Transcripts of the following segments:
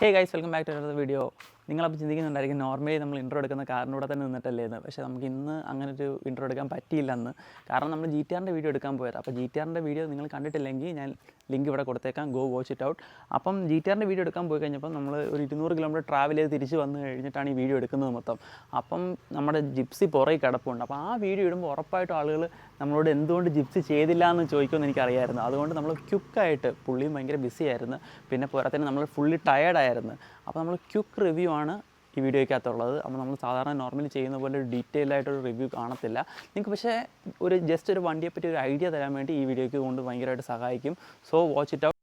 Hey guys, welcome back to another video. നിങ്ങളപ്പോൾ ചിന്തിക്കുന്നുണ്ടായിരിക്കും normally നമ്മൾ ഇൻട്രോ എടുക്കുന്ന കാറിനൂടെ തന്നെ നിന്നിട്ടല്ലേ എന്ന്. പക്ഷേ നമുക്ക് ഇന്ന് അങ്ങനെ ഒരു ഇൻട്രോ എടുക്കാൻ പറ്റിയില്ലെന്ന്. കാരണം നമ്മൾ GTRൻ്റെ വീഡിയോ എടുക്കാൻ പോയത്. അപ്പോൾ GTRൻ്റെ വീഡിയോ നിങ്ങൾ കണ്ടിട്ടില്ലെങ്കിൽ ഞാൻ ലിങ്ക് ഇവിടെ കൊടുത്തേക്കാം, ഗോ വാച്ച് ഇറ്റ് ഔട്ട്. അപ്പം GTRൻ്റെ വീഡിയോ എടുക്കാൻ പോയി കഴിഞ്ഞപ്പോൾ നമ്മൾ ഒരു 200 കിലോമീറ്റർ ട്രാവൽ ചെയ്ത് തിരിച്ച് വന്നു കഴിഞ്ഞിട്ടാണ് ഈ വീഡിയോ എടുക്കുന്നത് മൊത്തം. അപ്പം നമ്മുടെ ജിപ്സി പുറകെ കിടപ്പുണ്ട്. അപ്പോൾ ആ വീഡിയോ ഇടുമ്പോൾ ഉറപ്പായിട്ടും ആളുകൾ നമ്മളോട് എന്തുകൊണ്ട് ജിപ്സി ചെയ്തില്ല എന്ന് ചോദിക്കുമെന്ന് എനിക്കറിയാമായിരുന്നു. അതുകൊണ്ട് നമ്മൾ ക്വിക്കായിട്ട്, പുള്ളിയും ഭയങ്കര ബിസി ആയിരുന്നു, പിന്നെ പോരാത്തതിന് നമ്മൾ ഫുള്ളി ടയേർഡായിരുന്നു. അപ്പോൾ നമ്മൾ ക്വിക്ക് റിവ്യൂ ആണ് ഈ വീഡിയോയ്ക്കകത്തുള്ളത്. അപ്പോൾ നമ്മൾ സാധാരണ നോർമലി ചെയ്യുന്ന പോലെ ഒരു ഡീറ്റെയിൽ ആയിട്ടൊരു റിവ്യൂ കാണത്തില്ല. നിങ്ങൾക്ക് പക്ഷേ ഒരു ജസ്റ്റ് ഒരു വണ്ടിയെപ്പറ്റി ഒരു ഐഡിയ തരാൻ വേണ്ടി ഈ വീഡിയോയ്ക്ക് കൊണ്ട് ഭയങ്കരമായിട്ട് സഹായിക്കും. So watch it out.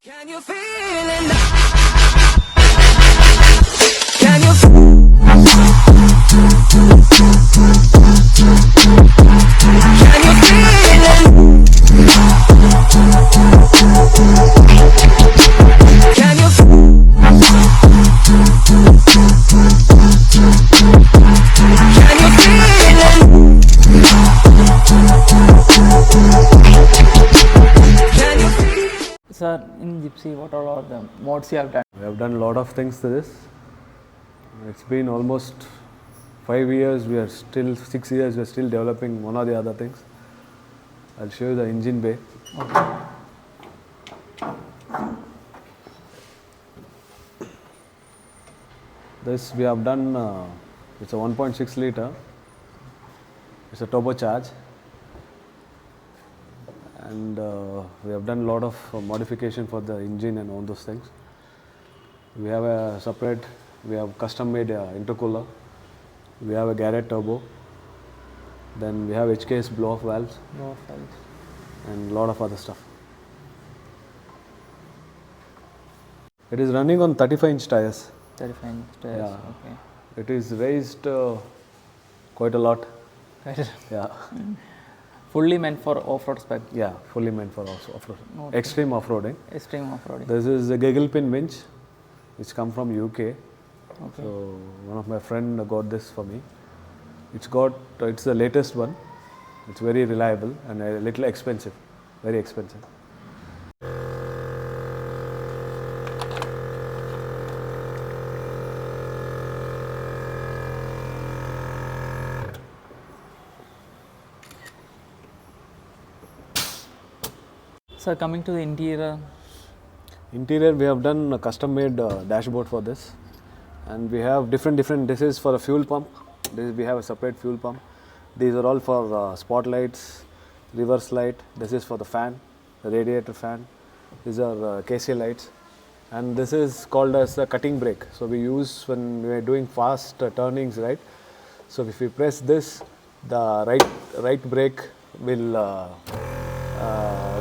Sir, in Gypsy, what all are the mods you have done? We have done a lot of things to this. It's been almost 5 years, 6 years, we are still developing one or the other things. I'll show you the engine bay. Okay. This we have done, it's a 1.6 liter, it's a turbocharged. And we have done a lot of modification for the engine and all those things. We have a separate, we have custom made intercooler, we have a Garrett turbo, then we have HKS blow-off valves, and a lot of other stuff. It is running on 35-inch tires. 35-inch tires, Yeah. okay. It is raised quite a lot. Yeah. Fully meant for off-road spec. Yeah, fully meant for off-road. Okay. Extreme off-roading. Extreme off-roading. This is a gaggle pin winch, which come from UK. Okay. So one of my friend got this for me. It's the latest one. It's very reliable and a little expensive, very expensive. Sir, coming to the interior. Interior, we have done a custom made dashboard for this, and we have different. This is for a fuel pump. We have a separate fuel pump. These are all for spotlights, reverse light. This is for the fan, the radiator fan. These are KC lights, and this is called as a cutting brake. So we use when we are doing fast turnings, right? So if we press this, the right brake will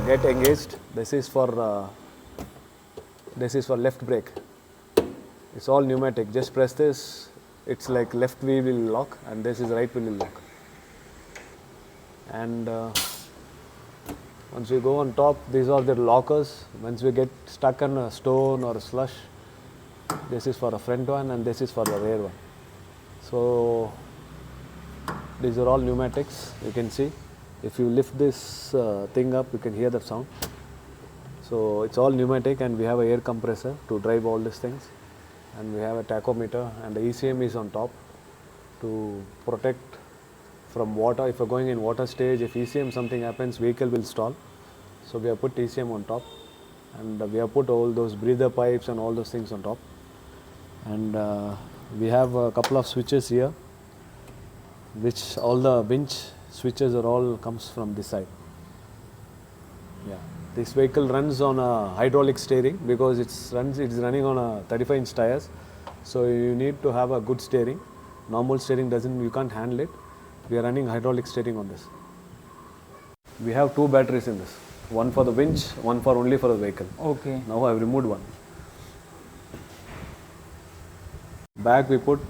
get engaged. This is for left brake. It's all pneumatic. Just press this. It's like left wheel will lock, and this is right wheel will lock. And once we go on top, these are the lockers. Once we get stuck on a stone or a slush, this is for the front one, and this is for the rear one. So these are all pneumatics. You can see. If you lift this thing up, you can hear the sound. So it's all pneumatic, and we have an air compressor to drive all these things, and we have a tachometer, and the ECM is on top to protect from water. If you're going in water stage, if ECM something happens, vehicle will stall. So we have put ECM on top, and we have put all those breather pipes and all those things on top. And we have a couple of switches here, which all the winch switches are all comes from this side. Yeah, this vehicle runs on a hydraulic steering because it's running on a 35-inch tires. So you need to have a good steering. Normal steering you can't handle it. We are running hydraulic steering on this. We have 2 batteries in this. One for the winch, one for only for the vehicle. Okay. Now I have removed one. Back we put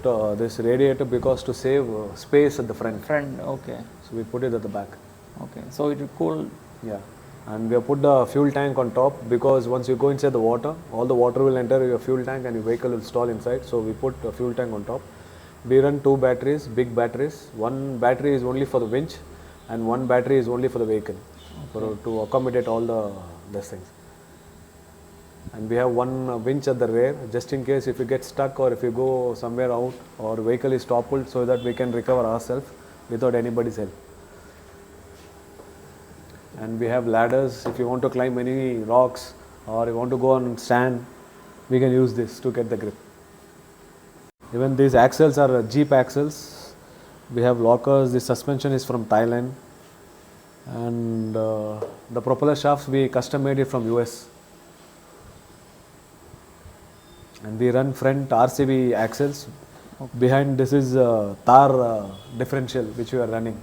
this radiator because to save space at the front. Okay. So we put it at the back. Okay. So it will cool. Yeah. And we have put the fuel tank on top because once you go inside the water, all the water will enter your fuel tank and your vehicle will stall inside. So we put a fuel tank on top. We run 2 batteries, big batteries. One battery is only for the winch, and one battery is only for the vehicle, to accommodate all these things. And we have one winch at the rear, just in case if you get stuck or if you go somewhere out or vehicle is toppled, so that we can recover ourselves without anybody's help. And we have ladders. If you want to climb any rocks or you want to go on sand, we can use this to get the grip. Even these axles are Jeep axles. We have lockers. The suspension is from Thailand, and the propeller shafts we custom made it from US. And we run front RCB axles. Behind this is Thar differential which we are running.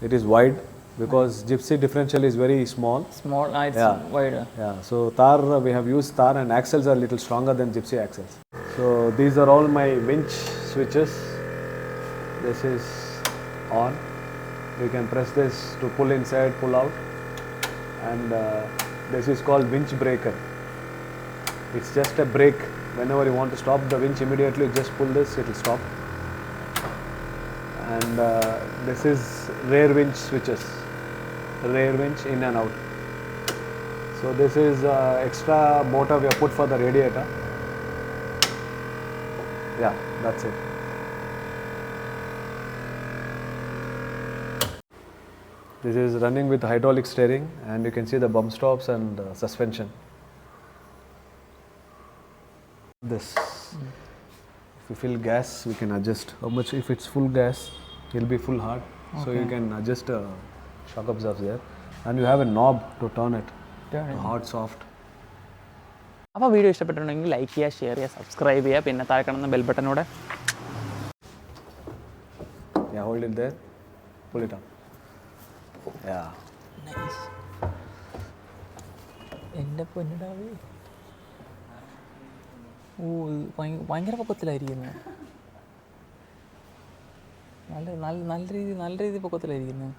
It is wide because Gypsy differential is very small. Small, it's Yeah. wider. Yeah, so Thar, we have used Thar, and axles are little stronger than Gypsy axles. So these are all my winch switches. This is on. You can press this to pull inside, pull out, and this is called winch breaker. It's just a brake. Whenever you want to stop the winch immediately, just pull this, it will stop. And this is rear winch switches. Rear winch in and out. So this is extra motor we have put for the radiator. Yeah, that's it. This is running with hydraulic steering, and you can see the bump stops and suspension. This. If you fill gas, we can adjust how much. If it's full gas, it will be full hard. So you can adjust shock absorbs there, and you have a knob to turn it. Hard, soft. അപ്പോൾ video ഇഷ്ടപ്പെട്ടിട്ടുണ്ടെങ്കിൽ like ചെയ്യുക, share ചെയ്യുക, subscribe ചെയ്യുക, പിന്നെ താഴെ കാണുന്ന bell ബട്ടനോടെ Yeah, hold it there. Pull it up. Yeah. Nice. എൻ്റെ പൊന്നിടാവേ, ഓ ഭയങ്കര പൊക്കത്തിലായിരിക്കുന്നു. നല്ല രീതിയിൽ പൊക്കത്തിലായിരിക്കുന്നു.